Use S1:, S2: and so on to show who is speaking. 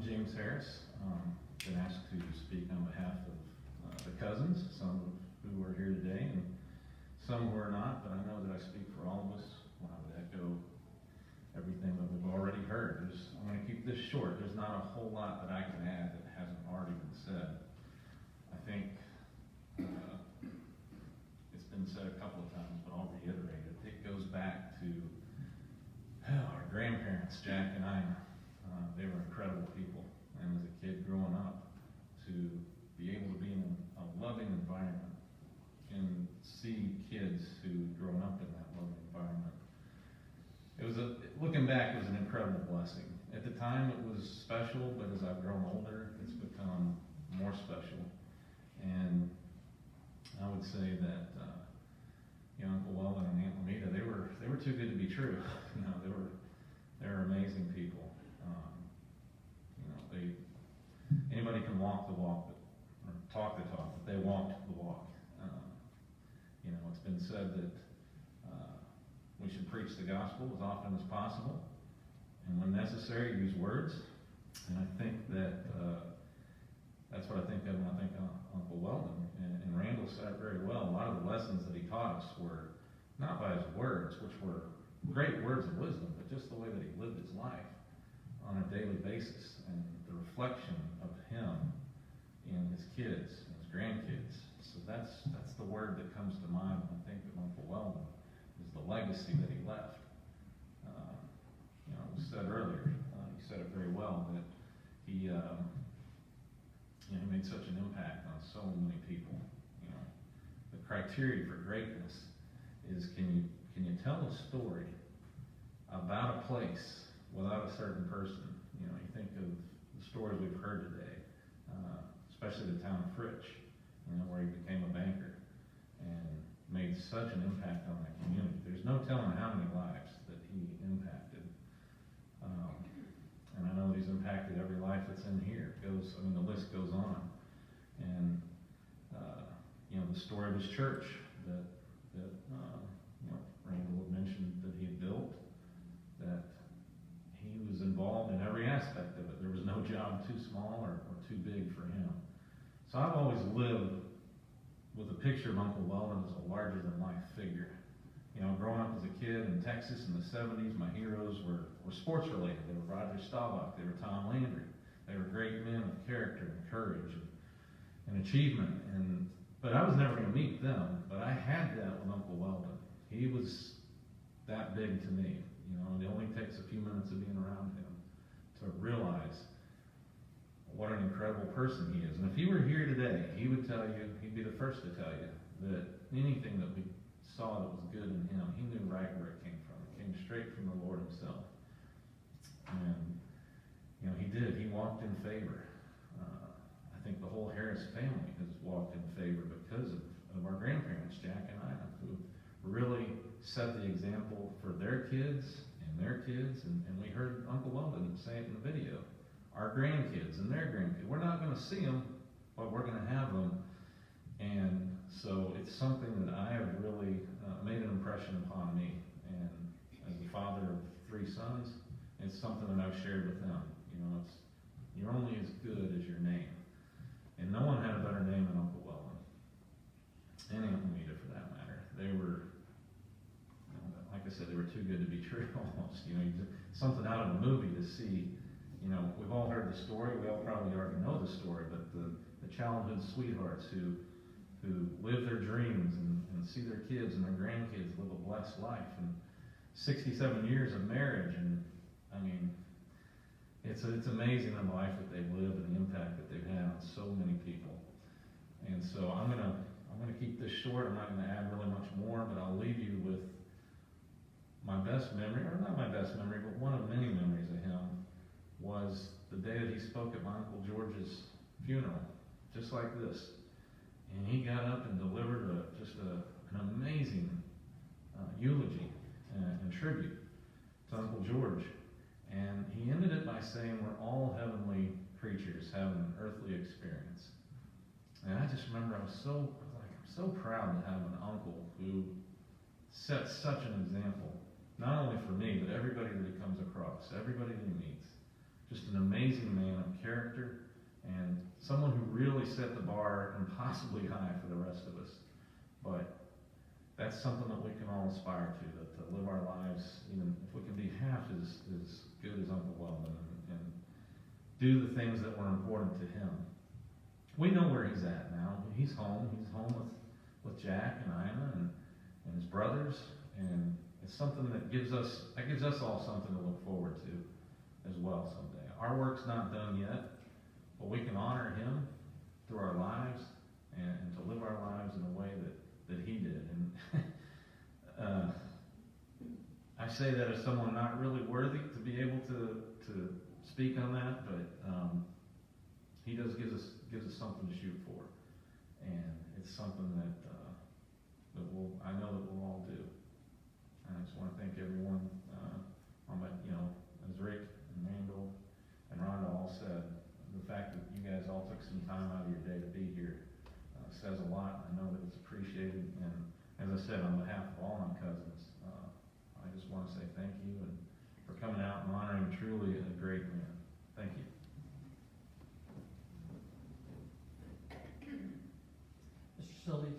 S1: James Harris. Been asked to speak on behalf of the cousins, some of who are here today and some who are not, but I know that I speak for all of us when I would echo everything that we've already heard. I'm going to keep this short. There's not a whole lot that I can add that hasn't already been said. I think it's been said a couple of times, but I'll reiterate it. It goes back to our grandparents, Jack and Ina. They were incredible people, and as a kid growing up, to be able to be in a loving environment and see kids who'd grown up in that loving environment. Looking back, it was an incredible blessing. At the time, it was special, but as I've grown older, it's become more special. And I would say that Uncle Weldon and Aunt Lamita, they were too good to be true. They were amazing people. Anybody can walk the walk, or talk the talk, but they walked the walk. It's been said that we should preach the gospel as often as possible, and when necessary, use words. And I think that that's what I think of when I think of Uncle Weldon. And Randall said it very well. A lot of the lessons that he taught us were not by his words, which were great words of wisdom, but just the way that he lived his life on a daily basis, and the reflection of him in his kids and his grandkids. So that's the word that comes to mind when I think of Uncle Weldon, is the legacy that he left. It was said earlier, he said it very well, that he made such an impact on so many people. The criteria for greatness is, can you tell a story about a place without a certain person? You think of the stories we've heard today, especially the town of Fritch, where he became a banker and made such an impact on that community. There's no telling how many lives that he impacted. And I know he's impacted every life that's in here. The list goes on. And the story of his church that Randall had mentioned that he had built, that he was involved in every aspect of it. There was no job too small or too big for him. So I've always lived with a picture of Uncle Weldon as a larger-than-life figure. Growing up as a kid in Texas in the 70s, my heroes were sports-related. They were Roger Staubach, they were Tom Landry. They were great men of character and courage and achievement. But I was never going to meet them, but I had that with Uncle Weldon. He was that big to me. It only takes a few minutes of being around him to realize what an incredible person he is. And if he were here today, he would tell you, he'd be the first to tell you, that anything that we saw that was good in him, he knew right where it came from. It came straight from the Lord himself. And, he did. He walked in favor. I think the whole Harris family has walked in favor because of our grandparents, Jack and Ina, who really set the example for their kids and their kids. And we heard Uncle Weldon say it in the video. Our grandkids and their grandkids. We're not going to see them, but we're going to have them. And so it's something that I have really made an impression upon me. And as the father of 3 sons, it's something that I've shared with them. You're only as good as your name. And no one had a better name than Uncle Weldon. And Aunt Lamita, for that matter. They were, like I said, they were too good to be true almost. Something out of a movie to see. We've all heard the story. We all probably already know the story, but the childhood sweethearts who live their dreams and see their kids and their grandkids live a blessed life, and 67 years of marriage, and it's amazing the life that they've lived and the impact that they've had on so many people. And so I'm gonna keep this short. I'm not gonna add really much more, but I'll leave you with my best memory, or not my best memory, but one of many memories of him was the day that he spoke at my Uncle George's funeral, just like this. And he got up and delivered an amazing eulogy and tribute to Uncle George. And he ended it by saying, we're all heavenly creatures having an earthly experience. And I just remember I'm so proud to have an uncle who set such an example, not only for me, but everybody that he comes across, everybody that he meets. just an amazing man of character, and someone who really set the bar impossibly high for the rest of us. But that's something that we can all aspire to live our lives, even if we can be half as good as Uncle Weldon, and do the things that were important to him. We know where he's at now. He's home. He's home with Jack and Ina and his brothers, and it's something that gives us all something to look forward to as well someday. Our work's not done yet, but we can honor him through our lives and to live our lives in a way that he did. And I say that as someone not really worthy to be able to speak on that, but he does gives us something to shoot for, and it's something that I know that we'll all do. And I just want to thank everyone as Rick and Randall and Rhonda all said, the fact that you guys all took some time out of your day to be here says a lot. I know that it's appreciated, and as I said, on behalf of all my cousins, I just want to say thank you and for coming out and honoring truly a great man.